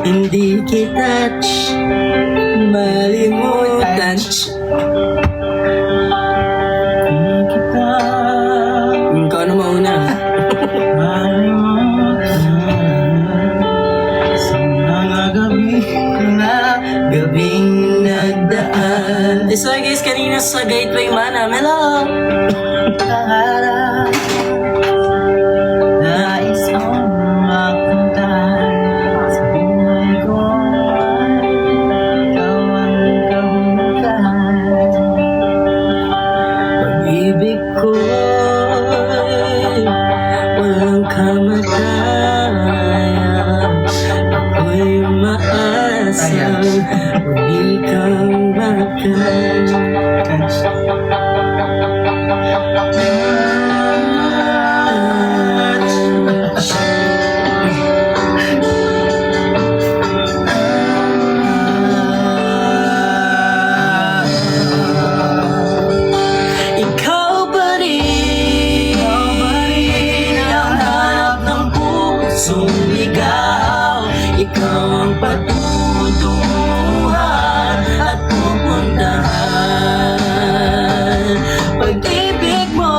Hindi kita malimutan. Hindi kita. Ikaw na mauna. Sa mga gabing nagdaan. So guys, kanina sa Gateway Manam, hello! Pangarap, nais kong mapunta sa buhay ko. Ikaw ang kahulugan. Pag-ibig ko'y walang kamatayan. Ako'y maasang muli kang makan. Ikaw ba rin ang hanap ng pusong ligaw? Ikaw ang patutunguhan at pupuntahan. Pag-ibig mo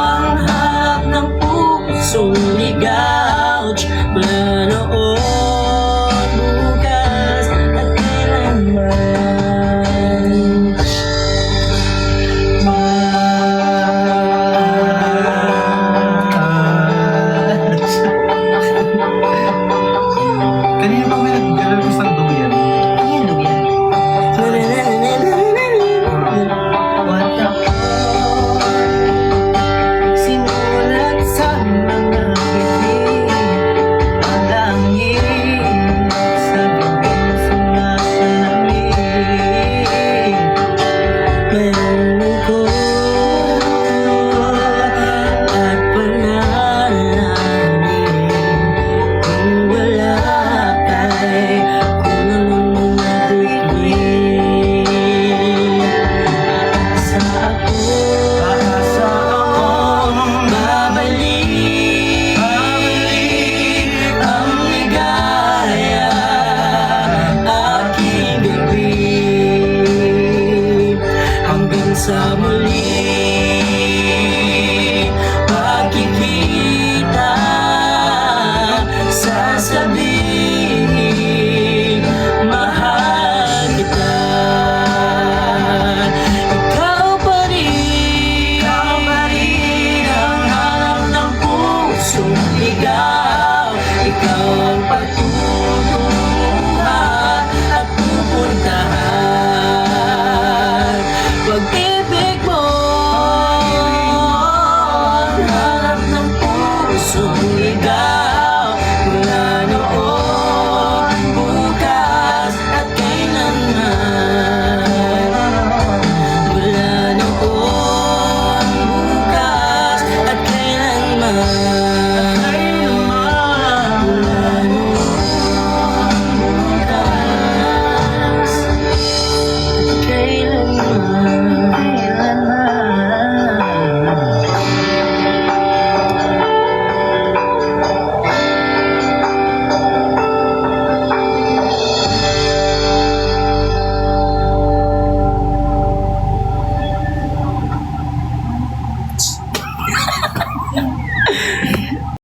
ang hanap ng pusong ligaw. Mula noon, bukas at kailanman. Kanina pa may nag-request ng duyan. Ayan, Lubian. What ako sinulat sa mga bibig, ang langit sa gabing sumasalamig. Meron ko at panalangin kung wala kay kulang mo mabigin. Sa akong babalik ang ligaya aking gabi hanggang sa muli pagkikita. Sasabihin mahal kita. Ikaw pa rin ang hanap ng pusong ligaw. Ikaw ang patutunguhan at pupuntahan. Pag-ibig mo ang hanap ng pusong ligaw.